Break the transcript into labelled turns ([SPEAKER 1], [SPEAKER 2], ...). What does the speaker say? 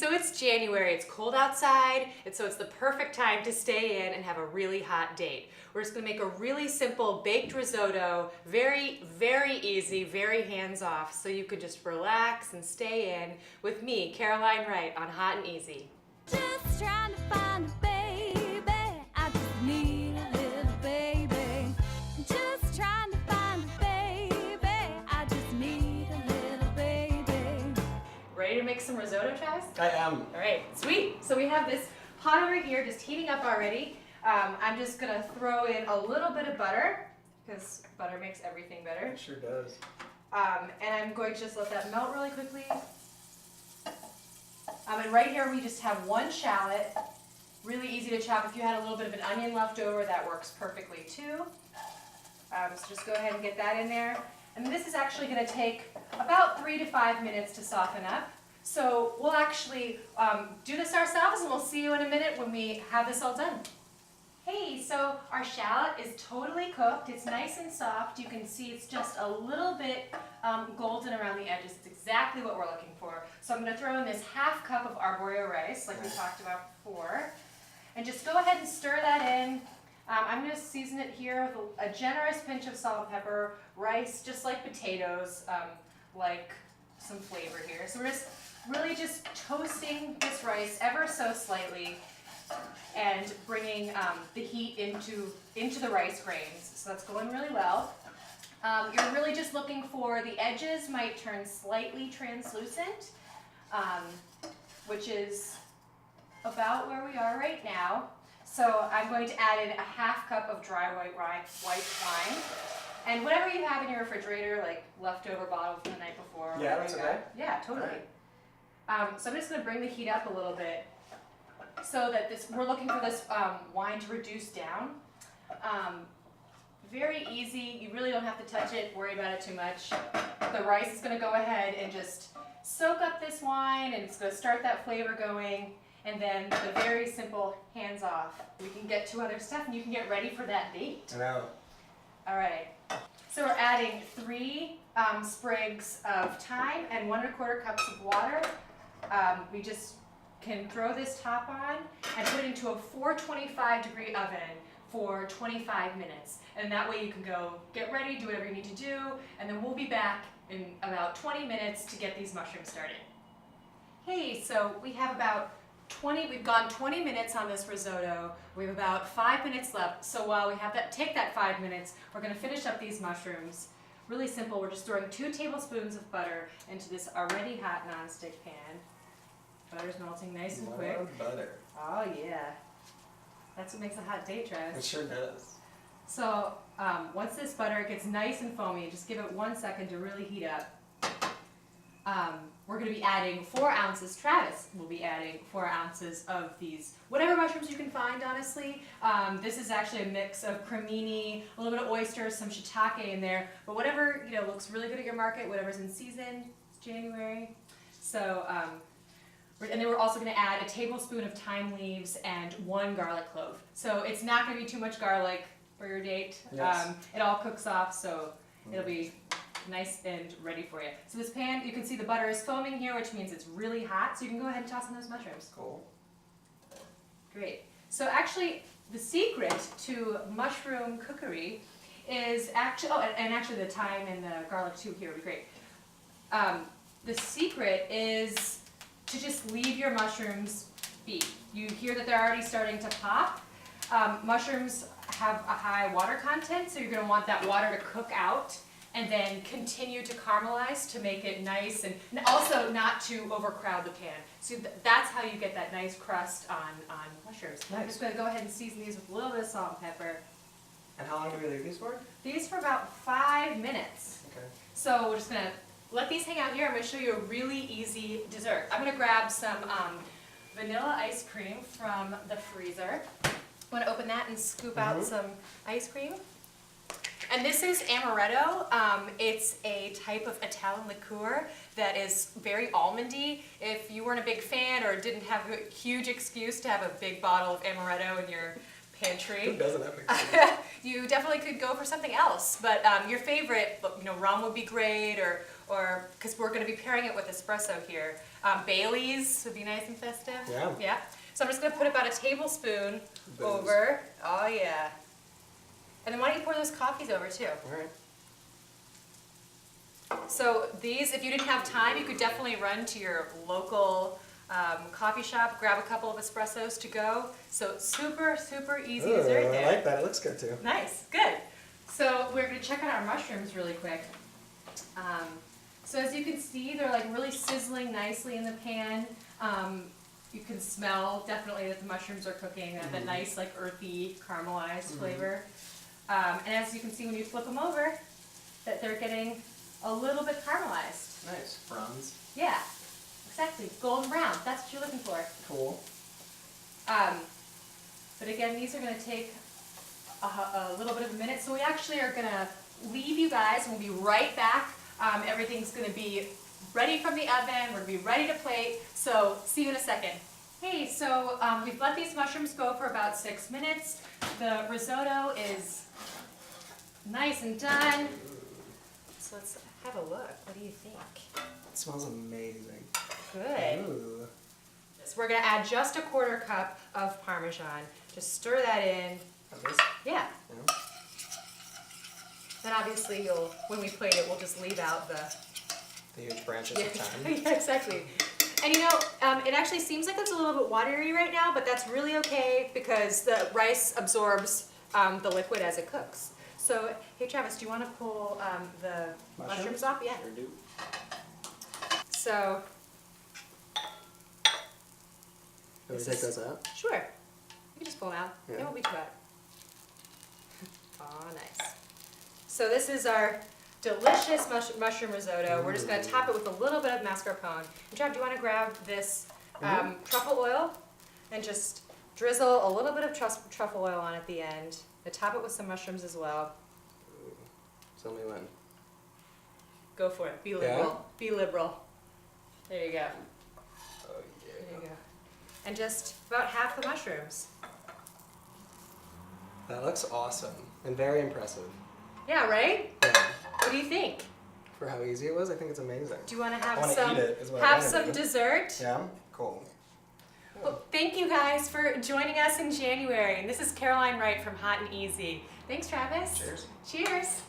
[SPEAKER 1] So it's January, it's cold outside, and so it's the perfect time to stay in and have a really hot date. We're just gonna make a really simple baked risotto, very, very easy, very hands-off, so you could just relax and stay in with me, Caroline Wright, on Hot and Easy.
[SPEAKER 2] Just trying to find a baby, I just need a little baby. Just trying to find a baby, I just need a little baby.
[SPEAKER 1] Ready to make some risotto, Chaz?
[SPEAKER 3] I am.
[SPEAKER 1] All right, sweet. So we have this pot over here just heating up already. I'm just gonna throw in a little bit of butter, because butter makes everything better.
[SPEAKER 3] It sure does.
[SPEAKER 1] And I'm going to just let that melt really quickly. And right here we just have one shallot, really easy to chop. If you had a little bit of an onion left over, that works perfectly too. So just go ahead and get that in there. And this is actually going to take about 3 to 5 minutes to soften up. So we'll actually do this ourselves, and we'll see you in a minute when we have this all done. Hey, so our shallot is totally cooked. It's nice and soft. You can see it's just a little bit golden around the edges. It's exactly what we're looking for. So I'm going to throw in this ½ cup of arborio rice, like we talked about before. And just go ahead and stir that in. I'm going to season it here with a generous pinch of salt and pepper, rice, just like potatoes, like some flavor here. So we're just really just toasting this rice ever so slightly and bringing the heat into the rice grains. So that's going really well. You're really just looking for the edges might turn slightly translucent, which is about where we are right now. So I'm going to add in a ½ cup of dry white wine. And whatever you have in your refrigerator, like leftover bottle from the night before.
[SPEAKER 3] Yeah, that's okay.
[SPEAKER 1] Yeah, totally. So I'm just going to bring the heat up a little bit so that we're looking for this wine to reduce down. Very easy. You really don't have to touch it, worry about it too much. The rice is going to go ahead and just soak up this wine, and it's going to start that flavor going. And then the very simple hands off. We can get to other stuff, and you can get ready for that date.
[SPEAKER 3] I know.
[SPEAKER 1] All right. So we're adding 3 sprigs of thyme and 1 1/4 cups of water. We just can throw this top on and put it into a 425-degree oven for 25 minutes. And that way you can go get ready, do whatever you need to do, and then we'll be back in about 20 minutes to get these mushrooms started. Hey, so we have about we've gone 20 minutes on this risotto. We have about 5 minutes left. So while we have take that 5 minutes, we're going to finish up these mushrooms. Really simple. We're just throwing 2 tablespoons of butter into this already hot nonstick pan. Butter's melting nice and quick.
[SPEAKER 3] Love butter.
[SPEAKER 1] Oh yeah. That's what makes a hot date, Travis.
[SPEAKER 3] It sure does.
[SPEAKER 1] So once this butter gets nice and foamy, just give it 1 second to really heat up. We're going to be adding 4 ounces. Travis will be adding 4 ounces of these, whatever mushrooms you can find, honestly. This is actually a mix of cremini, a little bit of oysters, some shiitake in there, but whatever looks really good at your market, whatever's in season. It's January. So, and then we're also going to add a tablespoon of thyme leaves and 1 garlic clove. So it's not going to be too much garlic for your date.
[SPEAKER 3] Yes.
[SPEAKER 1] It all cooks off, so it'll be nice and ready for you. So this pan, you can see the butter is foaming here, which means it's really hot, so you can go ahead and toss in those mushrooms.
[SPEAKER 3] Cool.
[SPEAKER 1] Great. So actually, the secret to mushroom cookery is actually, and actually the thyme and the garlic too here would be great. The secret is to just leave your mushrooms be. You hear that they're already starting to pop. Mushrooms have a high water content, so you're going to want that water to cook out and then continue to caramelize to make it nice and also not to overcrowd the pan. So that's how you get that nice crust on mushrooms.
[SPEAKER 3] Nice.
[SPEAKER 1] I'm just going to go ahead and season these with a little bit of salt and pepper.
[SPEAKER 3] And how long do we leave these for?
[SPEAKER 1] These for about 5 minutes.
[SPEAKER 3] Okay.
[SPEAKER 1] So we're just going to let these hang out here. I'm going to show you a really easy dessert. I'm going to grab some vanilla ice cream from the freezer. I'm going to open that and scoop out some ice cream. And this is amaretto. It's a type of Italian liqueur that is very almondy. If you weren't a big fan or didn't have a huge excuse to have a big bottle of amaretto in your pantry,
[SPEAKER 3] Who doesn't have excuse?
[SPEAKER 1] you definitely could go for something else. But your favorite, rum would be great, or or because we're going to be pairing it with espresso here. Bailey's would be nice and festive.
[SPEAKER 3] Yeah.
[SPEAKER 1] Yeah. So I'm just going to put about a tablespoon
[SPEAKER 3] Booze.
[SPEAKER 1] over. Oh yeah. And then why don't you pour those coffees over too?
[SPEAKER 3] All right.
[SPEAKER 1] So these, if you didn't have time, you could definitely run to your local coffee shop, grab a couple of espressos to go. So super, super easy
[SPEAKER 3] Ooh,
[SPEAKER 1] dessert there.
[SPEAKER 3] I like that. It looks good too.
[SPEAKER 1] Nice, good. So we're going to check out our mushrooms really quick. So as you can see, they're like really sizzling nicely in the pan. You can smell definitely that the mushrooms are cooking. They have that nice like earthy caramelized flavor. And as you can see when you flip them over, that they're getting a little bit caramelized.
[SPEAKER 3] Nice. Bronze.
[SPEAKER 1] Yeah, exactly. Golden brown. That's what you're looking for.
[SPEAKER 3] Cool.
[SPEAKER 1] But again, these are going to take a little bit of a minute. So we actually are going to leave you guys and we'll be right back. Everything's going to be ready from the oven. We're going to be ready to plate. So see you in a second. Hey, so we've let these mushrooms go for about 6 minutes. The risotto is nice and done. So let's have a look. What do you think?
[SPEAKER 3] It smells amazing.
[SPEAKER 1] Good.
[SPEAKER 3] Ooh.
[SPEAKER 1] So we're going to add just a 1/4 cup of Parmesan. Just stir that in.
[SPEAKER 3] Of this?
[SPEAKER 1] Yeah.
[SPEAKER 3] Yeah.
[SPEAKER 1] Then obviously when we plate it, we'll just leave out the...
[SPEAKER 3] The huge branches of thyme.
[SPEAKER 1] Yeah, exactly. And you know, it actually seems like it's a little bit watery right now, but that's really okay because the rice absorbs the liquid as it cooks. So, hey Travis, do you want to pull the mushrooms off? Yeah.
[SPEAKER 3] Sure do.
[SPEAKER 1] So,
[SPEAKER 3] Can we take those out?
[SPEAKER 1] sure. You can just pull them out.
[SPEAKER 3] Yeah.
[SPEAKER 1] They won't be too bad. Oh, nice. So this is our delicious mushroom risotto. We're just going to top it with a little bit of mascarpone. And Trav, do you want to grab this truffle oil and just drizzle a little bit of truffle oil on at the end. And top it with some mushrooms as well.
[SPEAKER 3] Ooh. Tell me when.
[SPEAKER 1] Go for it. Be liberal.
[SPEAKER 3] Yeah?
[SPEAKER 1] Be liberal. There you go.
[SPEAKER 3] Oh
[SPEAKER 1] There
[SPEAKER 3] yeah.
[SPEAKER 1] you go. And just about half the mushrooms.
[SPEAKER 3] That looks awesome and very impressive.
[SPEAKER 1] Yeah, right?
[SPEAKER 3] Yeah.
[SPEAKER 1] What do you think?
[SPEAKER 3] For how easy it was, I think it's amazing.
[SPEAKER 1] Do you want to
[SPEAKER 3] I
[SPEAKER 1] have
[SPEAKER 3] wanna
[SPEAKER 1] some
[SPEAKER 3] eat it, is what I
[SPEAKER 1] have
[SPEAKER 3] wanna
[SPEAKER 1] some
[SPEAKER 3] do.
[SPEAKER 1] dessert?
[SPEAKER 3] Yeah? Cool.
[SPEAKER 1] Well, thank you guys for joining us in January. And this is Caroline Wright from Hot and Easy. Thanks, Travis.
[SPEAKER 3] Cheers.
[SPEAKER 1] Cheers.